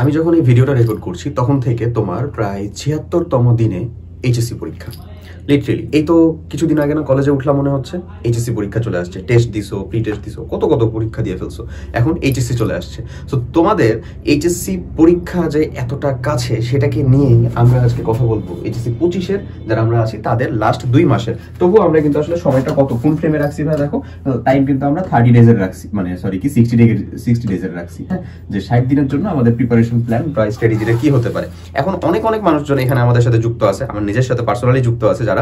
আমি যখন এই ভিডিওটা রেকর্ড করছি তখন থেকে তোমার প্রায় ৭৬তম দিনে এইচএসসি পরীক্ষা। লিটারেলি এই তো কিছুদিন আগে না কলেজে উঠলাম মনে হচ্ছে, এইচএসসি পরীক্ষা চলে আসছে। টেস্ট দিছো, প্রি টেস্ট দিছো, কত কত পরীক্ষা দিয়ে ফেলছো, এখন এইচএসসি চলে আসছে। সো তোমাদের এইচএসসি পরীক্ষা যে এতটা কাছে সেটাকে নিয়েই আমরা আজকে কথা বলবো। এইচএসসি 25-এর যারা আমরা আছি তাদের লাস্ট 2 মাসের, তবুও আমরা কিন্তু আসলে সময়টা কত কোন ফ্রেমে রাখছি ভাই দেখো, টাইম কিন্তু আমরা 30 ডেজের রাখছি, মানে সরি কি 60 ডেজের রাখছি। হ্যাঁ, যে 60 দিনের জন্য আমাদের প্রিপারেশন প্ল্যান বা স্ট্র্যাটেজিটা কি হতে পারে। এখন অনেক মানুষজন এখানে আমাদের সাথে যুক্ত আছে, আমার নিজের সাথে পার্সোনালি যুক্ত আছে, যারা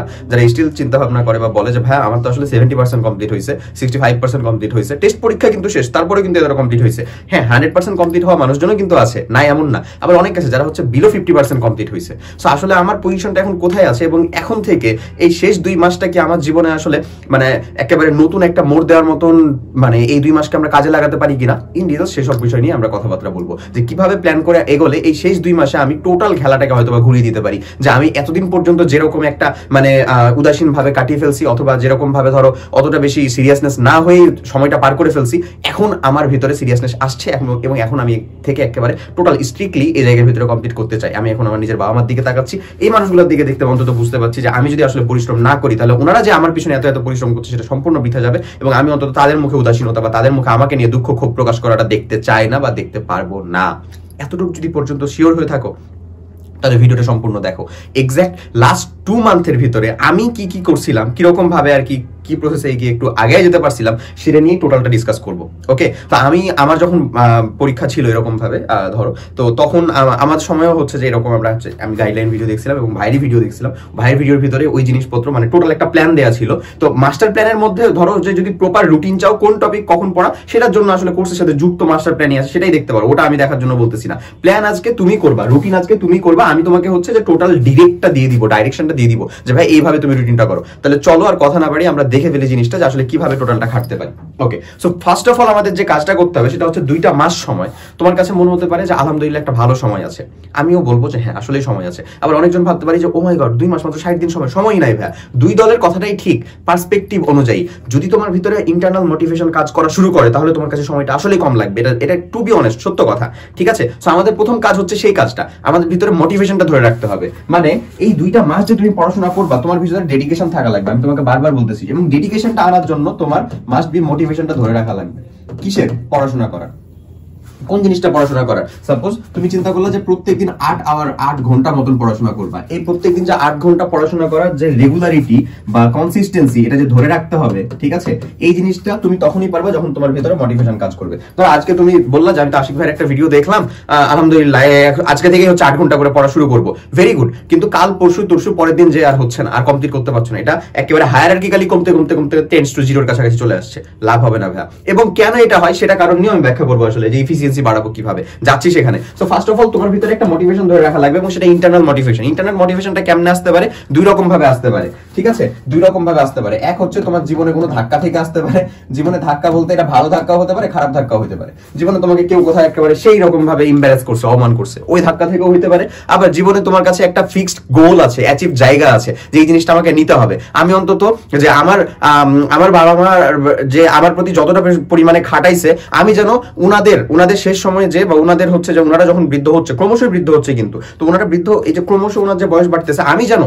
স্টিল চিন্তা ভাবনা করে বা বলে যে ভাই আমার তো আসলে 70% কমপ্লিট হয়েছে, 65% কমপ্লিট হয়েছে, টেস্ট পরীক্ষা কিন্তু শেষ, তারপরে কিন্তু এরা কমপ্লিট হয়েছে। হ্যাঁ, 100% কমপ্লিট হওয়া মানুষজনও কিন্তু আছে, নাই এমন না। আবার অনেক আছে যারা হচ্ছে বিলো 50% কমপ্লিট হয়েছে। সো আসলে আমার পজিশনটা এখন কোথায় আছে এবং এখন থেকে এই শেষ 2 মাসটা কি আমার জীবনে আসলে মানে একেবারে নতুন একটা মোড় দেওয়ার মতন, মানে এই 2 মাসকে আমরা কাজে লাগাতে পারি কিনা, ইন ডিটেইলস সেসব বিষয় নিয়ে আমরা কথাবার্তা বলবো। যে কিভাবে প্ল্যান করে এগোলে এই শেষ 2 মাসে আমি টোটাল খেলাটাকে হয়তো বা ঘুরিয়ে দিতে পারি। যে আমি এতদিন পর্যন্ত যেরকম একটা মানে উদাসীন ভাবে কাটিয়ে ফেলছি, অথবা যেরকম ভাবে ধরো অতটা বেশি সিরিয়াসনেস না হয়ে সময়টা পার করে ফেলছি, এখন আমার ভিতরে সিরিয়াসনেস আসছে এবং এখন আমি থেকে একেবারে টোটাল স্ট্রিক্টলি এই জায়গার ভিতরে কমপ্লিট করতে চাই। আমি এখন আমার নিজের বাবা মার দিকে তাকাচ্ছি, এই মানুষগুলোর দিকে দেখতে অন্তত বুঝতে পারছি যে আমি যদি আসলে পরিশ্রম না করি তাহলে ওনারা যে আমার পিছনে এত পরিশ্রম করছে সেটা সম্পূর্ণ বৃথা যাবে, এবং আমি অন্তত তাদের মুখে উদাসীনতা বা তাদের মুখে আমাকে নিয়ে দুঃখ ক্ষোভ প্রকাশ করাটা দেখতে চাই না বা দেখতে পারবো না। এতটুকু যদি পর্যন্ত শিওর হয়ে থাকো তাহলে ভিডিওটা সম্পূর্ণ দেখো। এক্স্যাক্ট লাস্ট 2 মান্থের ভিতরে আমি কি করছিলাম, কিরকম ভাবে আর কি প্রসেসে এগিয়ে একটু আগে যেতে পারছিলাম সেটা নিয়ে টোটালটা ডিসকাস করব। ওকে, তো আমার যখন পরীক্ষা ছিল এরকম ভাবে ধরো, তো তখন আমার সময়ও হচ্ছে যে এরকম আমি গাইডলাইন ভিডিও দেখছিলাম এবং ভাইয়ের ভিডিও দেখছিলাম। ভাইয়ের ভিডিওর ভিতরে ওই জিনিসপত্র মানে টোটাল একটা প্ল্যান দেওয়া ছিল। তো মাস্টার প্ল্যানের মধ্যে ধরো যে যদি প্রপার রুটিন চাও কোন টপিক কখন পড়া, সেটার জন্য আসলে কোর্সের সাথে যুক্ত মাস্টার প্ল্যানই আছে, সেটাই দেখতে পারো। ওটা আমি দেখার জন্য বলতেছি না। প্ল্যান আজকে তুমি করবা, রুটিন আজকে তুমি করবা, আমি তোমাকে হচ্ছে যে টোটাল ডিরেক্টটা দিয়ে দিব, ডাইরেকশনটা দিয়ে দিব যে ভাই এইভাবে তুমি রুটিনটা করো। তাহলে চলো আর কথা না বাড়ি আমরা দেখে ফেলি জিনিসটা যে আসলে কিভাবে টোটালটা খাটতে পারি। ওকে, সো ফার্স্ট অফ অল আমাদের যে কাজটা করতে হবে সেটা হচ্ছে 2টা মাস সময়। তোমার কাছে মনে হতে পারে যে আলহামদুলিল্লাহ একটা ভালো সময় আছে, আমিও বলবো যে হ্যাঁ আসলেই সময় আছে। আবার অনেকজন ভাবতে পারি যে ও মাই গড 2 মাস মাত্র 60 দিন সময়ই নাই ভাই। 2 দলের কথাটাই ঠিক, পার্সপেক্টিভ অনুযায়ী যদি তোমার ভিতরে ইন্টারনাল মোটিভেশন কাজ করা শুরু করে তাহলে তোমার কাছে সময়টা আসলেই কম লাগবে। এটা টু বি অনেস্ট সত্য কথা, ঠিক আছে। সো আমাদের প্রথম কাজ হচ্ছে সেই কাজটা, আমাদের ভিতরে মোটিভেশনটা ধরে রাখতে হবে। মানে এই 2টা মাস যে তুমি পড়াশোনা করবা তোমার ভিতরে ডেডিকেশন থাকা লাগবে, আমি তোমাকে বারবার বলতেছি। এবং ডেডিকেশনটা আনার জন্য তোমার মাস্ট বি মোটিভেশনটা ধরে রাখা লাগবে। কিসের? পড়াশোনা করার। কোন জিনিসটা পড়াশোনা করার? সাপোজ তুমি চিন্তা করলে যে প্রত্যেকদিন 8 ঘন্টা মতন পড়াশোনা করবা। এই প্রত্যেকদিন যে 8 ঘন্টা পড়াশোনা করার যে রেগুলারিটি বা কনসিস্টেন্সি, এটা যে ধরে রাখতে হবে, ঠিক আছে। এই জিনিসটা তুমি তখনই পারবে যখন তোমার ভিতরে মোটিভেশন কাজ করবে। তো আজকে তুমি বললা যে আমি তো আশিক ভাইয়ের একটা ভিডিও দেখলাম, আলহামদুলিল্লাহ আজকে থেকেই হচ্ছে 8 ঘন্টা করে পড়া শুরু করবো, ভেরি গুড। কিন্তু কাল পরশু তরশু পরের দিন যে আর হচ্ছে না, আর কমপ্লিট করতে পারছো না, এটা একেবারে হায়ারার্কিক্যালি কমতে 10 to 0 কাছাকাছি চলে আসছে, লাভ হবে না ভাইয়া। এবং কেন এটা হয় সেটা কারণ নিয়ে আমি ব্যাখ্যা করবো আসলে, যে এফিসিয়েন্সি বাড়াবো কিভাবে যাচ্ছি সেখানে। সো ফার্স্ট অফ অল তোমার ভিতরে একটা মোটিভেশন ধরে রাখা লাগবে, এবং সেটা ইন্টারনাল মোটিভেশন। ইন্টারনাল মোটিভেশনটা কেমনে আসতে পারে? 2 রকম ভাবে আসতে পারে, ঠিক আছে। 2 রকম ভাবে আসতে পারে। এক হচ্ছে তোমার জীবনে কোনো ধাক্কা থেকে আসতে পারে। জীবনে ধাক্কা বলতে এটা ভালো ধাক্কাও হতে পারে, খারাপ ধাক্কাও হতে পারে। জীবনে তোমাকে কেউ কোথাও একেবারে সেই রকম ভাবে ইম্বারেস করছে, অপমান করছে, ওই ধাক্কা থেকেও হতে পারে। আবার জীবনে তোমার কাছে একটা ফিক্সড গোল আছে, অ্যাচিভ জায়গা আছে, যে এই জিনিসটা আমাকে নিতে হবে। আমি অন্তত যে আমার বাবা মা যে আমার প্রতি যতটা পরিমাণে খাটাইছে, আমি যেন উনাদের শেষ সময়ে যে বা উনাদের হচ্ছে যে ওনারা যখন বৃদ্ধ হচ্ছে, ক্রমশই বৃদ্ধ হচ্ছে, কিন্তু তো ওনারা বৃদ্ধ, এই যে ক্রমশ ওনার যে বয়স বাড়তেছে, আমি যেন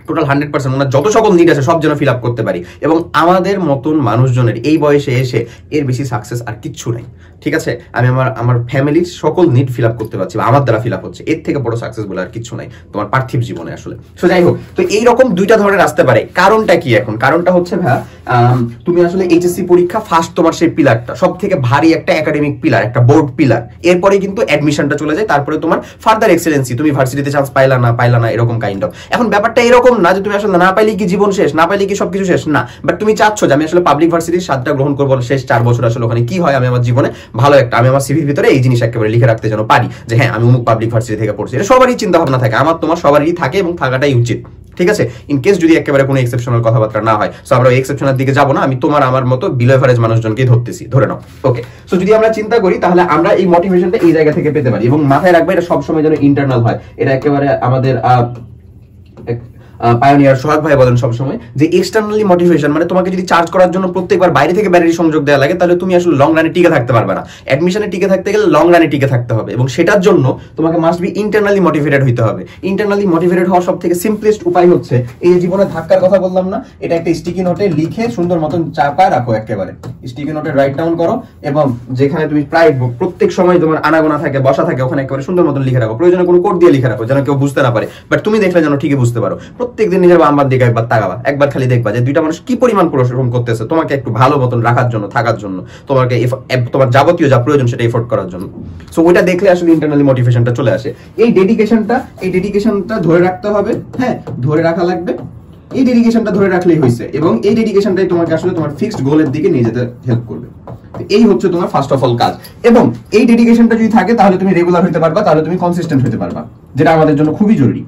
টোটাল 100% ওনার যত সকল নিড আছে সব যেন ফিল আপ করতে পারি। এবং আমাদের মতন মানুষজনের এই বয়সে এসে এর বেশি সাকসেস আর কিচ্ছু নাই, ঠিক আছে। আমি আমার ফ্যামিলির সকল নিড ফিল আপ করতে পারছি, আমার দ্বারা ফিল আপ হচ্ছে, এর থেকে বড় সাকসেস বলে আর কিচ্ছু নাই তোমার পার্থিব জীবনে আসলে। তো যাই হোক, তো এইরকম 2টা ধরনের আসতে পারে। কারণটা কি? এখন কারণটা হচ্ছে ভাই তুমি আসলে এইচএসসি পরীক্ষা ফার্স্ট তোমার সেই পিলারটা সব থেকে ভারী একটা একাডেমিক পিলার, একটা বোর্ড পিলার। এরপরে কিন্তু অ্যাডমিশনটা চলে যায়, তারপরে তোমার ফার্দার এক্সেলেন্সি, তুমি ভার্সিটিতে চান্স পাইলা না এরকম কাইন্ড অফ। এখন ব্যাপারটা এরকম না যে তুমি আসলে না পাইলে কি জীবন শেষ, না পাইলে কি সবকিছু শেষ, না। বাট তুমি চাচ্ছ যে আমি আসলে পাবলিক ভার্সিটির 7টা গ্রহণ করবো, শেষ 4 বছর আসলে ওখানে কি হয়, আমি আমার জীবনে ভালো একটা, আমি আমার সিভির ভিতরে এই জিনিস একেবারে লিখে রাখতে যেন পারি যে হ্যাঁ আমি অমুক পাবলিক ভার্সিটি থেকে পড়ছি। এটা সবারই চিন্তা ভাবনা থাকে, আমার তোমার সবারই থাকে এবং থাকাটাই উচিত, ঠিক আছে। ইন কেস যদি একেবারে কোনো এক্সেপশনাল কথাবার্তা না হয়, সো আমরা এক্সেপশনাল দিকে যাবো না। আমি তোমার আমার মতো বিলো এভারেজ মানুষজনকেই ধরতেছি, ধরে নাও। ওকে, সো যদি আমরা চিন্তা করি তাহলে আমরা এই মোটিভেশনটা এই জায়গা থেকে পেতে পারি। এবং মাথায় রাখবে এটা সবসময় যেন ইন্টারনাল হয়, এটা একেবারে আমাদের পায়োনিয়ার সোহাগ ভাই বলেন সবসময় যে এক্সটার্নালি মোটিভেশন, মানে তোমাকে যদি চার্জ করার জন্য প্রত্যেকবার বাইরে থেকে ব্যাটারি সংযোগ দেওয়া লাগে তাহলে তুমি আসলে লং রানে টিকে থাকতে পারবে না। অ্যাডমিশনে টিকে থাকতে গেলে লং রানে টিকে থাকতে হবে, এবং সেটার জন্য তোমাকে মাস্ট বি ইন্টারনালি মোটিভেটেড হইতে হবে। ইন্টারনালি মোটিভেটেড হওয়ার সব থেকে সিম্পলেস্ট উপায় হচ্ছে এই জীবনে ধাক্কার কথা বললাম না, এটা একটা স্টিকি নোটে লিখে সুন্দর মতন চাপায় রাখো, একেবারে স্টিকি নোটে রাইট ডাউন করো, এবং যেখানে তুমি প্রায় প্রত্যেক সময় তোমার আনাগোনা থাকে, বসা থাকে, ওখানে একেবারে সুন্দর মতন লিখে রাখো, প্রয়োজনে কোনো কোড দিয়ে লিখে রাখো যেন কেউ বুঝতে না পারে, বাট তুমি দেখলে যেন ঠিকই বুঝতে পারো। প্রত্যেকদিন নিজের বাম্বার দিকে একবার তাকাবা, একবার খালি দেখবা যে দুইটা মানুষ কি পরিমাণ পরিশ্রম করতেছে তোমাকে একটু ভালো মতন রাখার জন্য, থাকার জন্য, তোমাকে তোমার যাবতীয় যা প্রয়োজন সেটা এফোর্ট করার জন্য। সো ওইটা দেখলে আসলে ইন্টারনালি মোটিভেশনটা চলে আসে। এই ডেডিকেশনটা ধরে রাখতে হবে, হ্যাঁ ধরে রাখা লাগবে। এই ডেডিকেশনটা ধরে রাখলেই হয়েছে, এবং এই ডেডিকেশনটাই তোমাকে আসলে তোমার ফিক্সড গোলের দিকে নিয়ে যেতে হেল্প করবে। এই হচ্ছে তোমার ফার্স্ট অফ অল কাজ, এবং এই ডেডিকেশনটা যদি থাকে তাহলে তুমি রেগুলার হতে পারবা, তাহলে তুমি কনসিস্টেন্ট হতে পারবা, যেটা আমাদের জন্য খুবই জরুরি,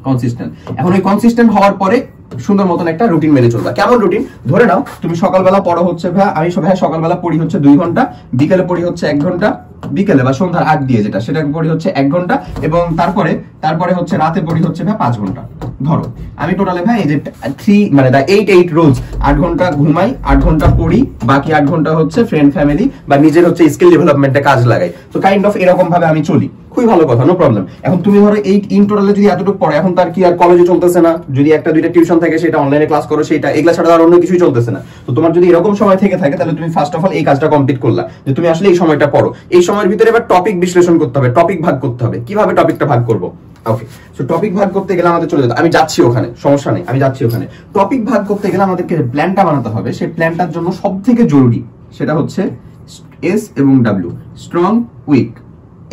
কনসিস্টেন্ট। এখন ওই কনসিস্টেন্ট হওয়ার পরে সুন্দর মতন একটা রুটিন মেনে চলবা। কেমন রুটিন? ধরে নাও তুমি সকালবেলা পড়ো হচ্ছে আমি সকালবেলা পড়ি হচ্ছে 2 ঘন্টা, বিকেলে পড়ি হচ্ছে 1 ঘন্টা, বিকেলে বা সন্ধ্যার আগ দিয়ে যেটা সেটা পড়ি হচ্ছে 1 ঘন্টা, এবং তারপরে হচ্ছে রাতে পড়ি হচ্ছে 5 ঘন্টা। ধরো আমি টোটালে এই যে 3 মানে 8 রোজ 8 ঘন্টা ঘুমাই, 8 ঘন্টা পড়ি, বাকি 8 ঘন্টা হচ্ছে ফ্রেন্ড ফ্যামিলি বা নিজের হচ্ছে স্কিল ডেভেলপমেন্টে কাজ লাগাই। তো কাইন্ড অফ এরকম ভাবে আমি চলি, খুবই ভালো কথা, নো প্রবলেম। এখন তুমি ধরো এই ইন টোটালে যদি এতটুকু পড়ো, এখন তার কি আর কলেজে চলতেছে না, যদি একটা দুইটা টিউশন থাকে সেটা অনলাইনে ক্লাস করো, সেটা এগুলা ছাড়া আর অন্য কিছুই চলতেছে না। তো তোমার যদি এরকম সময় থেকে থাকে তাহলে তুমি ফার্স্ট অফ অল এই কাজটা কমপ্লিট করলা, যে তুমি আসলে এই সময়টা পড়ো। এই সময়ের ভিতরে এবার টপিক বিশ্লেষণ করতে হবে, টপিক ভাগ করতে হবে। কিভাবে টপিকটা ভাগ করবো? ওকে, সো টপিক ভাগ করতে গেলে আমাদের চলে যেতে, আমি যাচ্ছি ওখানে, সমস্যা নেই, আমি যাচ্ছি ওখানে। টপিক ভাগ করতে গেলে আমাদেরকে প্ল্যানটা বানাতে হবে। সেই প্ল্যানটার জন্য সব থেকে জরুরি সেটা হচ্ছে এস এবং ডাব্লিউ, স্ট্রং, উইক।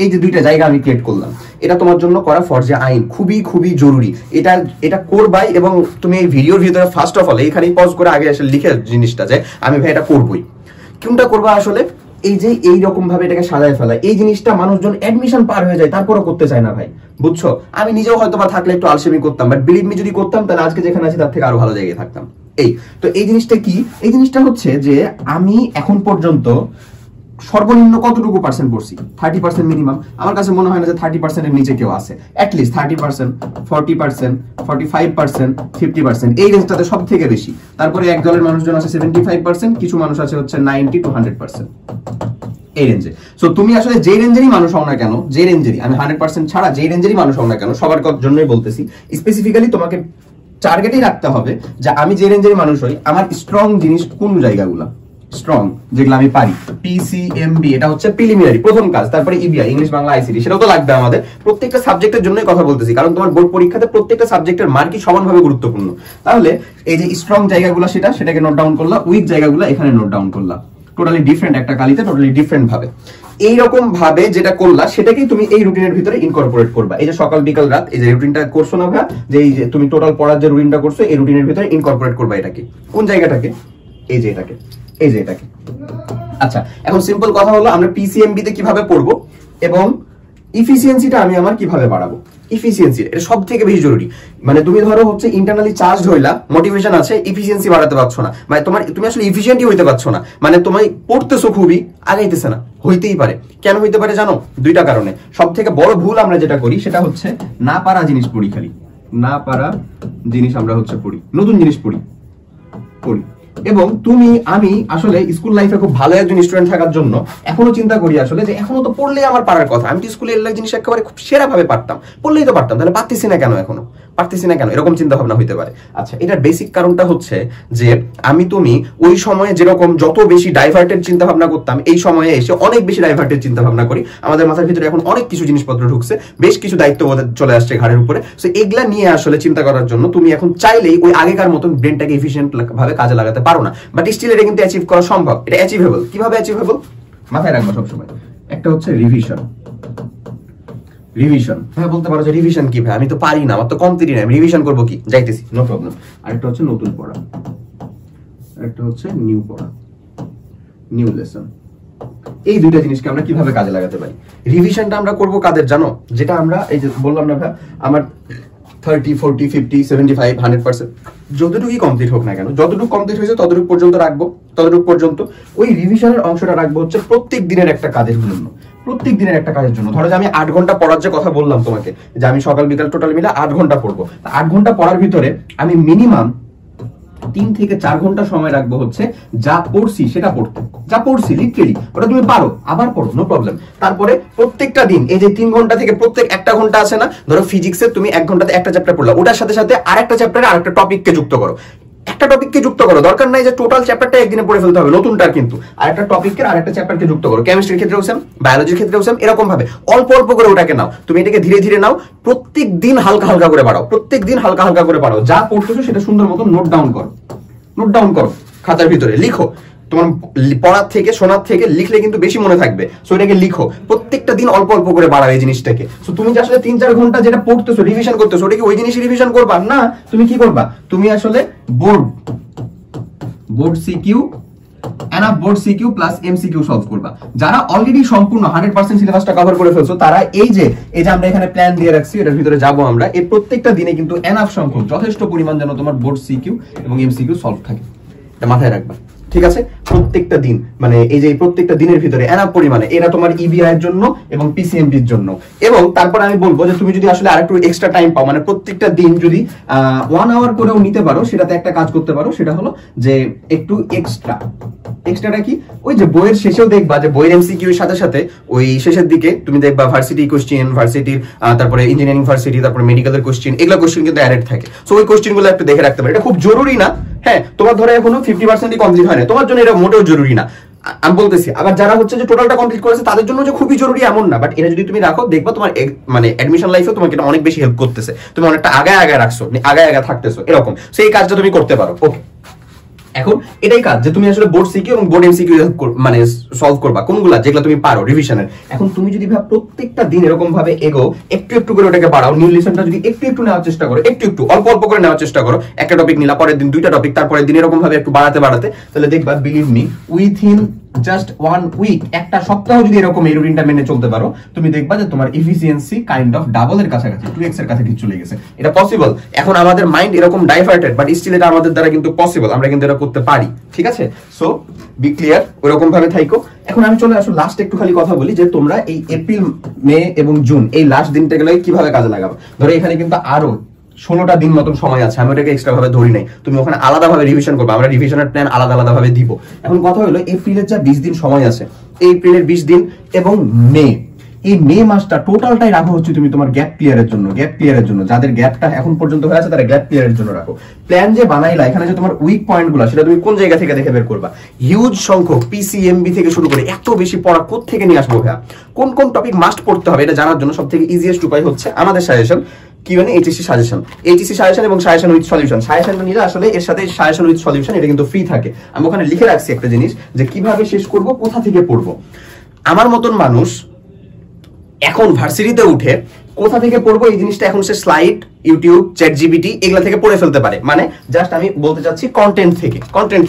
এই যে দুইটা জায়গা আমি ক্রিয়েট করলাম, এটা তোমার জন্য করা ফরজে আইন, খুবই খুবই জরুরি। এটা করবাই, এবং তুমি এই ভিডিওর ভিতরে ফার্স্ট অফ অল এইখানেই পজ করে আগে এসে লিখে জিনিসটা যে আমি ভাই এটা করবই। কোনটা করবা আসলে? এই যে এইরকম ভাবে এটাকে সাজায় ফেলা, এই জিনিসটা মানুষজন অ্যাডমিশন পার হয়ে যায় তারপরও করতে চায় না ভাই, বুঝছো? আমি নিজেও হয়তো বা থাকলে একটু আলসেমি করতাম, বাট বিলিভ মি যদি করতাম তাহলে আজকে যেখানে আছি তার থেকে আরো ভালো জায়গায় থাকতাম। এই জিনিসটা কি? এই জিনিসটা হচ্ছে যে আমি এখন পর্যন্ত সর্বনিম্ন কতটুকু পার্সেন্ট পড়ছি? 30% মিনিমাম। আমার কাছে মনে হয় না যে 30% এর নিচে কেউ আছে। অ্যাটলিস্ট 30%, 40%, 45%, 50%, এই রেঞ্জটাতে সব থেকে বেশি। তারপরে এক দলের মানুষজন আছে 75%, কিছু মানুষ আছে হচ্ছে 90 to 100%, এই রেঞ্জে। সো তুমি আসলে যে রেঞ্জেরই মানুষ হও না কেন, যে রেঞ্জেরই, আমি 100% ছাড়া যে রেঞ্জেরই মানুষ হও না কেন, সবার জন্যই বলতেছি, স্পেসিফিক্যালি তোমাকে টার্গেটই রাখতে হবে যে আমি যে রেঞ্জেরই মানুষ হই, আমার স্ট্রং জিনিস কোন জায়গাগুলো স্ট্রং, যেগুলো আমি পারি। পিসিএমবি এটা হচ্ছে প্রিলিমিনারি, প্রথম কাজ। তারপরে ইবিআই, ইংলিশ বাংলা আইসিটি, সেটাও তো লাগবে আমাদের। প্রত্যেকটা সাবজেক্টের জন্যই কথা বলতেছি, কারণ তোমার বোর্ড পরীক্ষাতে প্রত্যেকটা সাবজেক্টের মার্কই সমানভাবে গুরুত্বপূর্ণ। তাহলে এই যে স্ট্রং জায়গাগুলো সেটাকে নোট ডাউন করলা, উইক জায়গাগুলো এখানে নোট ডাউন করলা, টোটালি ডিফারেন্ট একটা কালিতে, টোটালি ডিফারেন্ট ভাবে। এইরকম ভাবে যেটা করলা সেটাকেই তুমি এই রুটিনের ভিতরে ইনকর্পোরেট করবা। এই যে সকাল বিকাল রাত এই যে রুটিনটা করছো না ভাই, যে এই যে তুমি টোটাল পড়ার যে রুটিনটা করছো এই রুটিনের ভিতরে ইনকর্পোরেট করবা। এটাকে কোন জায়গাটাকে? এই যে এটাকে, এই যে এটাকে। আচ্ছা, এখন সিম্পল কথা হলো আমরা পিসিএমবি তে কিভাবে পড়বো এবং ইফিসিয়েন্সিটা আমি আমার কিভাবে বাড়াবো। ইফিসিয়েন্সি এটা সব থেকে বেশি জরুরি। মানে তুমি ধরো হচ্ছে ইন্টারনালি চার্জ হইলা, মোটিভেশন আছে, ইফিসিয়েন্সি বাড়াতে পারছো না, মানে তুমি আসলে ইফিশিয়েন্টই হইতে পারছো না, মানে তুমি পড়তেছো খুবই, আগাইতেছে না। হইতেই পারে, কেন হইতে পারে জানো? দুইটা কারণে। সব থেকে বড় ভুল আমরা যেটা করি সেটা হচ্ছে না পারা জিনিস পড়ি, খালি না পারা জিনিস আমরা হচ্ছে পড়ি, নতুন জিনিস পড়ি। এবং আমি আসলে স্কুল লাইফে খুব ভালো একজন স্টুডেন্ট থাকার জন্য এখনো চিন্তা করি আসলে যে এখনো তো পড়লেই আমার পারার কথা, আমি তো স্কুলে এর জিনিস একেবারে খুব সেরা ভাবে পারতাম, পড়লেই তো পারতাম, তাহলে পারতেছি না কেন, এখনো পারতেছি না কেন, এরকম চিন্তা ভাবনা হইতে পারে। আচ্ছা, এটার বেসিক কারণটা হচ্ছে যে তুমি ওই সময়ে যেরকম যত বেশি ডাইভার্টেড চিন্তা ভাবনা করতাম, এই সময়ে এসে অনেক বেশি ডাইভার্টেড চিন্তা ভাবনা করি। আমাদের মাথার ভিতরে এখন অনেক কিছু জিনিসপত্র ঢুকছে, বেশ কিছু দায়িত্ব চলে আসছে ঘাড়ের উপরে। সো এগুলা নিয়ে আসলে চিন্তা করার জন্য তুমি এখন চাইলেই ওই আগেকার মতন ব্রেনটাকে এফিশিয়েন্ট ভাবে কাজে লাগাতে পারো না, বাট স্টিল এটা কিন্তু অ্যাচিভ করা সম্ভব। এটা অ্যাচিভেবল। কিভাবে অ্যাচিভেবল মাথায় রাখবো সবসময়। একটা হচ্ছে রিভিশন। হ্যাঁ, বলতে পারো যে রিভিশন কি ভাই, আমি তো পারি না, আমার তো কমপ্লিট না, আমি রিভিশন করবো কি, যাইতেছি, নো প্রবলেম। আরেকটা হচ্ছে নতুন পড়া, আরেকটা হচ্ছে নিউ পড়া, নিউ লেসন। এই দুইটা জিনিসকে আমরা কিভাবে কাজে লাগাতে পারি? রিভিশনটা আমরা করবো কাদের জানো? যেটা আমরা এই যে বললাম না ভাই, আমার 30, 40, 50, 75, 100% যতটুকুই কমপ্লিট হোক না কেন, যতটুকু কমপ্লিট হয়েছে ততটুকু পর্যন্ত রাখবো, ততটুকু পর্যন্ত। ওই রিভিশনের অংশটা রাখবো হচ্ছে প্রত্যেক দিনের একটা কাজের জন্য, প্রত্যেক দিনের একটা কাজের জন্য। ধরো যে আমি 8 ঘন্টা পড়ার যে কথা বললাম তোমাকে, যে আমি সকাল বিকাল টোটাল মিলে 8 ঘন্টা পড়বো, 8 ঘন্টা পড়ার ভিতরে আমি মিনিমাম 3 থেকে 4 ঘন্টা সময় রাখবো হচ্ছে যা পড়ছি সেটা পড়তে, যা পড়ছি লিটারেলি ওটা তুমি পারো আবার পড়ো, নো প্রবলেম। তারপরে প্রত্যেকটা দিন এই যে 3 ঘন্টা থেকে প্রত্যেক 1 ঘন্টা আছে না, ধরো ফিজিক্সের তুমি 1 ঘন্টাতে একটা চ্যাপ্টার পড়লা, ওটার সাথে সাথে আরেকটা চ্যাপ্টারে আরেকটা টপিককে যুক্ত করো, একটা টপিককে যুক্ত করো, দরকার নাই যে টোটাল চ্যাপ্টারটা একদিনে পড়ে ফেলতে হবে নতুনটা, কিন্তু আরেকটা টপিকের আরেকটা চ্যাপ্টারকে যুক্ত করো। কেমিস্ট্রির ক্ষেত্রেও সেম, বায়োলজির ক্ষেত্রেও সেম, এরকম ভাবে অল্প অল্প করে ওটাকে নাও, তুমি এটাকে ধীরে ধীরে নাও, প্রত্যেক দিন হালকা হালকা করে বাড়াও, প্রত্যেক দিন হালকা হালকা করে বাড়াও, যা পড়তেছো সেটা সুন্দর মতো নোট ডাউন করো, নোট ডাউন করো, খাতার ভিতরে লিখো। তোমার পড়ার থেকে শোনার থেকে লিখলে কিন্তু বেশি মনে থাকবে, সো এটাকে লিখো, প্রত্যেকটা দিন অল্প অল্প করে বাড়াও এই জিনিসটাকে। সো তুমি যে আসলে 3-4 ঘন্টা যেটা পড়তেছো রিভিশন করতেছো, ওটা কি ওই জিনিসই রিভিশন করবা না, তুমি কি করবা, তুমি আসলে board CQ enough board CQ plus MCQ solve করবা। যারা অলরেডি সম্পূর্ণ 100% সিলেবাসটা কভার করে ফেলছো, তারা এই যে আমরা এখানে প্ল্যান দিয়ে রাখছি, এটার ভিতরে যাবো আমরা, এই প্রত্যেকটা দিনে কিন্তু এনাফ সংখ্যক যথেষ্ট পরিমাণ যেন তোমার বোর্ড সিকিউ এবং এমসিকিউ সলভ থাকে, এটা মাথায় রাখবা, ঠিক আছে? প্রত্যেকটা দিন, মানে এই যে প্রত্যেকটা দিনের ভিতরে এনাফ পরিমাণে, এরা তোমার ইবিআই এর জন্য এবং পিসিএমবি এর জন্য। এবং তারপর আমি বলবো যে তুমি যদি আসলে আরেকটু এক্সট্রা টাইম পাও, মানে প্রত্যেকটা দিন যদি 1 আওয়ার করেও নিতে পারো, সেটাতে একটা কাজ করতে পারো, সেটা হলো যে একটু এক্সট্রাটা কি, ওই যে বইয়ের শেষেও দেখবা যে বইয়ের এমসিকিউ এর সাথে সাথে ওই শেষের দিকে তুমি দেখবা ভার্সিটি কোশ্চেন, ভার্সিটির তারপরে ইঞ্জিনিয়ারিং ভার্সিটি, তারপরে মেডিকেলের কোশ্চেন, এগুলা কোশ্চেন কিন্তু অ্যাডেড থাকে। সো ওই কোশ্চেন গুলো একটু দেখে রাখতে পারো, এটা খুব জরুরি না, হ্যাঁ তোমার ধরো এখনো 50% কমপ্লিট হয় না, তোমার জন্য এটা মোটেও জরুরি না, আমি বলতেছি। আবার যারা হচ্ছে যে টোটালটা কমপ্লিট করেছে তাদের জন্য যে খুবই জরুরি এমন না, বাট এটা যদি তুমি রাখো দেখবা তোমার মানে অ্যাডমিশন লাইফে তোমাকে এটা অনেক বেশি হেল্প করতেছে, তুমি অনেকটা আগায় রাখছো, আগায় থাকতেছো, এরকম সেই কাজটা তুমি করতে পারো। ওকে, এখন এটাই কাজ যে তুমি আসলে বোর্ড সিকিউ এবং বোর্ড এমসিকিউ মানে সলভ করবা, কোনগুলা যেগুলো তুমি পারো রিভিশনের। এখন তুমি যদি ভাব প্রত্যেকটা দিন এরকম ভাবে এগো, একটু একটু করে ওটাকে বাড়াও, নিউ লিসনটা যদি একটু একটু নেওয়ার চেষ্টা করো, একটু অল্প অল্প করে নেওয়ার চেষ্টা করো, একটা টপিক নিলা, পরের দিন 2টা টপিক, তারপরের দিন এরকম ভাবে একটু বাড়াতে তাহলে দেখবা, believe me, within just 1 week, একটা সপ্তাহ যদি এরকম এই রুটিনটা মেনে চলতে পারো, তুমি দেখবা যে তোমার এফিসিয়েন্সি কাইন্ড অফ ডাবল এর কাছাকাছি, 2x এর কাছাকাছি চলে গেছে। এটা পসিবল। এখন আমাদের মাইন্ড এরকম ডাইভার্টেড, বাট স্টিল এটা আমাদের দ্বারা কিন্তু পসিবল, আমরা কিন্তু এটা করতে পারি, ঠিক আছে? সো বি ক্লিয়ার, ওরকম ভাবে থাইকো। এখন আমি চলে আসলে লাস্ট একটু খালি কথা বলি যে তোমরা এই এপ্রিল, মে এবং জুন এই লাস্ট দিনটাগুলো কিভাবে কাজে লাগাবে। ধরো এখানে কিন্তু আরো 16টা দিন মতন সময় আছে, আমি ওটাকে এক্সট্রা ভাবে ধরি নাই, তুমি ওখানে আলাদাভাবে রিভিশন করবে, আমরা রিভিশনের প্ল্যান আলাদা ভাবে দিব। এখন কথা হলো এপ্রিলের যা 20 দিন সময় আছে, এই এপ্রিলের 20 দিন এবং মে, এই মে মাসটা টোটালটাই রাখো হচ্ছে তুমি তোমার গ্যাপ ক্লিয়ারের জন্য, যাদের গ্যাপটা এখন পর্যন্ত হয়ে আছে তারা গ্যাপ ক্লিয়ারের জন্য রাখো। প্ল্যান যে বানাইলা, এখানে যে তোমার উইক পয়েন্টগুলো সেটা তুমি কোন জায়গা থেকে দেখে বের করবা। হিউজ সংখ্যক পিসিএমবি থেকে শুরু করে এত বেশি পড়া কোথা থেকে নিয়ে আসবো ভাইয়া, কোন কোন টপিক মাস্ট পড়তে হবে, এটা জানার জন্য সবথেকে ইজিয়েস্ট উপায় হচ্ছে আমাদের সাজেশন, কি মানে এইচএসসি সাজেশন এবং সাজেশন উইথ সলিউশন। সাজেশনটা নিলে আসলে এর সাথে সাজেশন উইথ সলিউশন এটা কিন্তু ফ্রি থাকে। আমি ওখানে লিখে রাখছি একটা জিনিস যে কিভাবে শেষ করব, কোথা থেকে পড়বো। আমার মতন মানুষ এখন ভার্সিটিতে উঠে কোথা থেকে পড়বো এই জিনিসটা এখন সে স্লাইড, ইউটিউব, চ্যাট জিপিটি এগুলা থেকে পড়ে ফেলতে পারে, মানে জাস্ট আমি বলতে চাচ্ছি কন্টেন্ট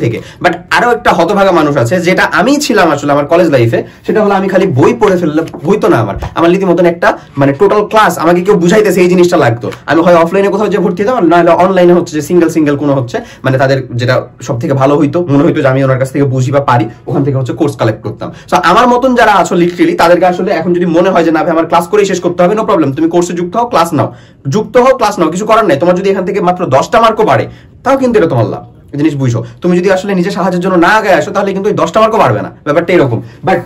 থেকে। বাট আরো একটা হতভাগা মানুষ আছে, যেটা আমি ছিলাম আসলে আমার কলেজ লাইফে, সেটা হলো আমি খালি বই পড়ে ফেললে, বই তো না আমার রীতিমতন একটা মানে টোটাল ক্লাস আমাকে কেউ বুঝাইতেছে এই জিনিসটা লাগতো, আমি হয় অফলাইনে কোথাও যে ভর্তি হতাম, নাহলে অনলাইনে হচ্ছে যে সিঙ্গেল কোনো হচ্ছে মানে তাদের যেটা সব থেকে ভালো হইতো, মনে হইতো যে আমি ওনার কাছ থেকে বুঝি বা পারি, ওখান থেকে হচ্ছে কোর্স কালেক্ট করতাম। সো আমার মতন যারা আছো লিটারেলি তাদেরকে আসলে এখন যদি মনে হয় যে না ভাই আমার ক্লাস করেই শেষ করতে হবে, নো প্রবলেম, তুমি কোর্সে যুক্ত হও, ক্লাস নাও, কিছু করার নাই। তোমার যদি এখান থেকে মাত্র 10টা মার্কও বাড়ে তাও কিন্তু এটা তোমার লাভ, জিনিস বুঝো। তুমি যদি আসলে নিজের সাহায্যের জন্য না আগে আসো তাহলে কিন্তু 10টা মার্কও বাড়বে না, ব্যাপারটা এরকম। বাট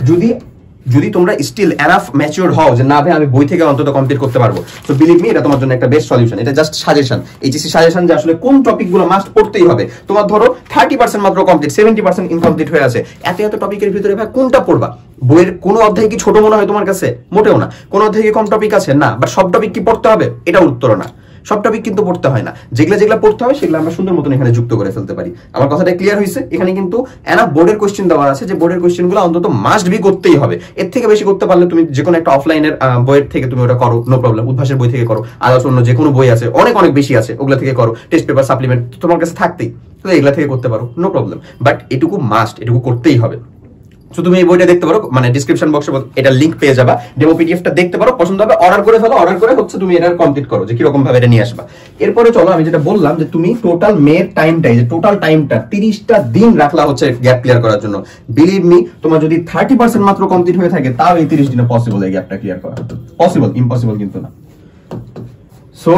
যদি তোমরা স্টিল এনাফ ম্যাচিওর হও যে না ভাই আমি বই থেকে অন্তত কমপ্লিট করতে পারবো, তো বিলিভ মি এটা তোমার জন্য একটা বেস্ট সলিউশন। এটা জাস্ট সাজেশন, এইচএসসি সাজেশন যে আসলে কোন টপিকগুলো মাস্ট পড়তেই হবে। তোমার ধরো 30% মাত্র কমপ্লিট, 70% ইনকমপ্লিট হয়ে আছে, এত টপিকের ভিতরে ভাই কোনটা পড়বা? বইয়ের কোনো অধ্যায় কি ছোট মনে হয় তোমার কাছে? মোটেও না। কোন অধ্যায়ে কি কম টপিক আছে? না। বাট সব টপিক কি পড়তে হবে? এটা উত্তর না, সব টপিক কিন্তু পড়তে হয় না। যেগুলা পড়তে হয় সেগুলো আমরা সুন্দর মতন এখানে যুক্ত করে ফেলতে পারি। আমার কথাটা ক্লিয়ার হয়েছে? এখানে কিন্তু এনা বোর্ডের কোশ্চেন দেওয়া আছে, যে বোর্ডের কোশ্চেনগুলো অন্তত মাস্ট বি করতেই হবে। এর থেকে বেশি করতে পারলে তুমি যে কোনো একটা অফলাইনের বইয়ের থেকে তুমি ওটা করো, নো প্রবলেম। উদ্ভাসের বই থেকে করো, আদার্স অন্য যে কোনো বই আছে, অনেক বেশি আছে, ওগুলা থেকে করো। টেস্ট পেপার, সাপ্লিমেন্ট তোমার কাছে থাকতেই, তো এগুলা থেকে করতে পারো, নো প্রবলেম। বাট এটুকু মাস্ট, এটুকু করতেই হবে। সো তুমি এই বইটা দেখতে পারো, মানে ডিসক্রিপশন বক্সে এটা লিংক পেয়ে যাবা, ডেমো পিডিএফটা দেখতে পারো, পছন্দ হবে অর্ডার করে ফেলো, অর্ডার করে হচ্ছে তুমি এটা কমপ্লিট করো যে কিরকম ভাবে এটা নিয়ে আসবা। এরপরে চলো আমি যেটা বললাম যে তুমি টোটাল মেয়ের টাইমটাই, যে টোটাল টাইমটা 30টা দিন রাখলা হচ্ছে গ্যাপ ক্লিয়ার করার জন্য। বিলিভ মি, তোমার যদি 30% মাত্র কমপ্লিট হয়ে থাকে তাও এই 30 দিনে পসিবল এই গ্যাপটা ক্লিয়ার করা, পসিবল, ইম্পসিবল কিন্তু না। সো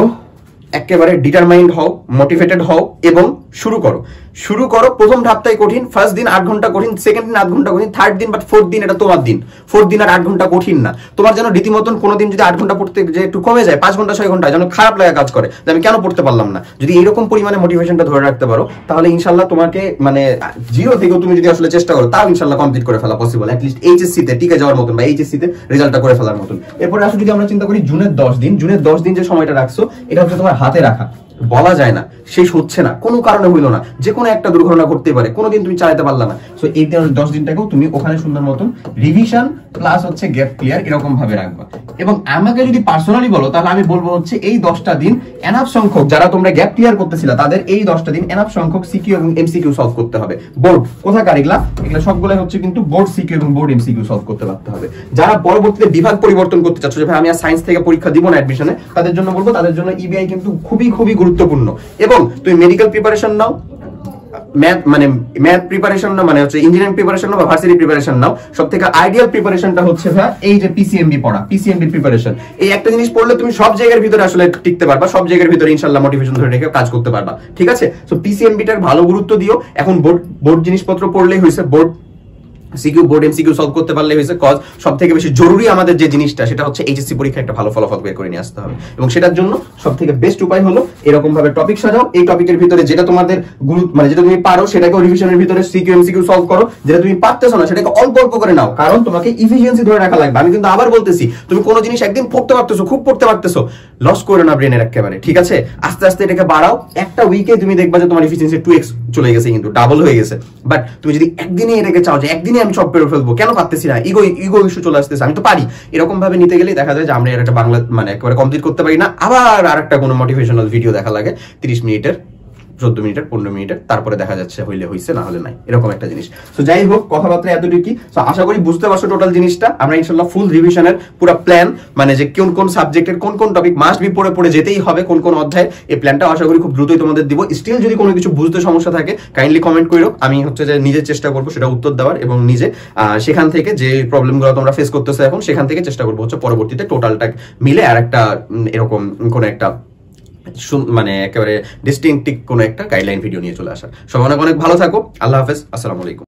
একেবারে ডিটারমাইন্ড হও, মোটিভেটেড হও এবং শুরু করো। প্রথম ধাপটাই কঠিন, ফার্স্ট দিন 8 ঘন্টা কঠিন, সেকেন্ড দিন 8 ঘন্টা কঠিন, থার্ড দিন বাট ফোর্থ দিন এটা তোমার দিন। ফোর্থ দিন আর 8 ঘন্টা কঠিন না। তোমার যেন রীতিমতন কোনোদিন যদি 8 ঘন্টা পড়তে যে একটু কমে যায়, 5 ঘন্টা 6 ঘন্টা যেন খারাপ লাগা কাজ করে যে আমি কেন পড়তে পারলাম না। যদি এরকম পরিমাণে মোটিভেশনটা ধরে রাখতে পারো তাহলে ইনশাল্লাহ তোমাকে মানে জিরো থেকেও তুমি যদি আসলে চেষ্টা করো তাও ইনশাল্লাহ কমপ্লিট করে ফেলা পসিবল, অ্যাটলিস্ট এইচএসসি তে টিকে যাওয়ার মতন বা এইচএসসি তে রেজাল্টটা করে ফেলার মতন। এরপরে আসলে যদি আমরা চিন্তা করি জুনের 10 দিন, জুনের 10 দিন যে সময়টা রাখছো এটা হচ্ছে তোমার হাতে রাখা, বলা যায় না শেষ হচ্ছে না, কোনো কারণে হইলো না, যে কোনো একটা দুর্ঘটনা ঘটতে পারে, কোনোদিন তুমি চালাতে পারলা না। সো এই 10 দিনটাকেও তুমি ওখানে সুন্দর মতন রিভিশন প্লাস হচ্ছে গ্যাপ ক্লিয়ার এরকম ভাবে রাখবা। এবং আমাকে যদি পার্সোনালি বলো তাহলে আমি বলবো হচ্ছে এই 10টা দিন এনাফ সংখ্যক, যারা তোমরা গ্যাপ ক্লিয়ার করতেছিলা তাদের এই 10টা দিন এনাফ সংখ্যক সিকিউ এবং এমসিকিউ সলভ করতে হবে। বোর্ড কোথাকার এগুলা সবগুলো হচ্ছে কিন্তু বোর্ড সিকিউ এবং বোর্ড এমসিকিউ সলভ করতে পারতে হবে। যারা পরবর্তীতে বিভাগ পরিবর্তন করতে চাচ্ছ যে ভাই আমি আর সায়েন্স থেকে পরীক্ষা দিব না অ্যাডমিশনে, তাদের জন্য বলবো তাদের জন্য ইবিআই কিন্তু খুবই খুবই গুরুত্বপূর্ণ। এবং তুমি মেডিকেল প্রিপারেশন নাও, ম্যাথ প্রিপারেশন নাও, মানে হচ্ছে ইঞ্জিনিয়ারিং প্রিপারেশন নাও বা ভার্সিটি প্রিপারেশন নাও, সবথেকে আইডিয়াল প্রিপারেশনটা হচ্ছে ভাই এই যে পিসিএমবি পড়া, পিসিএমবি প্রিপারেশন। এই একটা জিনিস পড়লে তুমি সব জায়গার ভিতরে আসলে টিকতে পারবা, সব জায়গার ভিতরে ইনশাআল্লাহ মোটিভেশন ধরে রেখে কাজ করতে পারবা, ঠিক আছে? সো পিসিএমবিটার ভালো গুরুত্ব দিও। এখন বোর্ড জিনিসপত্র পড়লেই হয়েছে, board CQ board MCQ solve করতে পারলে হয়েছে। কজ সবথেকে বেশি জরুরি আমাদের যে জিনিসটা সেটা হচ্ছে এইচএসসি পরীক্ষায় একটা ভালো ফলাফল বের করে নিয়ে আসতে হবে, এবং সেটার জন্য সবথেকে বেস্ট উপায় হলো এরকম ভাবে টপিক সাজাও। এই টপিকের ভিতরে যেটা তোমাদের গুরুত্ব, মানে যেটা তুমি পারো সেটাকে রিভিশনের ভিতরে সিকিউ এমসিকিউ সলভ করো, যেটা তুমি পারতেছো না সেটাকে অল্প অল্প করে নাও, কারণ তোমাকে ইফিশিয়েন্সি ধরে রাখা লাগবে। আমি কিন্তু আবার বলতেছি, তুমি কোনো জিনিস একদিন পড়তে পারতেছো, খুব পড়তে পারতেছো, লস করে না ব্রেনের একেবারে, ঠিক আছে? আস্তে আস্তে এটাকে বাড়াও। একটা উইকে তুমি দেখবা যে তোমার ইফিশিয়েন্সি 2x চলে গেছে, কিন্তু ডাবল হয়ে গেছে। বাট তুমি যদি একদিনে এটাকে চাও যে একদিনে আমি সব পেরে ফেলবো, কেন পারতেছি না, ইগো ইস্যু চলে আসতেছে, আমি তো পারি, এরকম ভাবে নিতে গেলে দেখা যায় যে আমরা একটা বাংলা মানে একেবারে কমপ্লিট করতে পারি না। আবার আরেকটা কোনো মোটিভেশনাল ভিডিও দেখা লাগে 30 মিনিটের, 14 মিনিটের, 15 মিনিটের, তারপরে দেখা যাচ্ছে হইলে হইছে, না হলে নাই, এরকম একটা জিনিস। সো যাই হোক, কথাবার্তা এতটুকুই। সো আশা করি বুঝতে পারছো টোটাল জিনিসটা। আমরা ইনশাআল্লাহ ফুল রিভিশনের পুরো প্ল্যান, মানে যে কোন কোন সাবজেক্টের কোন কোন টপিক মাস্ট বি পড়ে যেতেই হবে, কোন কোন অধ্যায়, এই প্ল্যানটা আশা করি খুব দ্রুতই তোমাদের দিব। স্টিল যদি কোনো কিছু বুঝতে সমস্যা থাকে কাইন্ডলি কমেন্ট করো, আমি হচ্ছে যে নিজে চেষ্টা করবো সেটা উত্তর দেওয়ার, এবং নিজে সেখান থেকে যে প্রবলেমগুলো তোমরা ফেস করতেছো এখন সেখান থেকে চেষ্টা করবো হচ্ছে পরবর্তীতে টোটালটা মিলে আর একটা এরকম কোন একটা মানে একেবারে ডিস্টিংক্টিভ কোনো একটা গাইডলাইন ভিডিও নিয়ে চলে আসার। সবাই অনেক অনেক ভালো থাকো। আল্লাহ হাফেজ, আসসালামু আলাইকুম।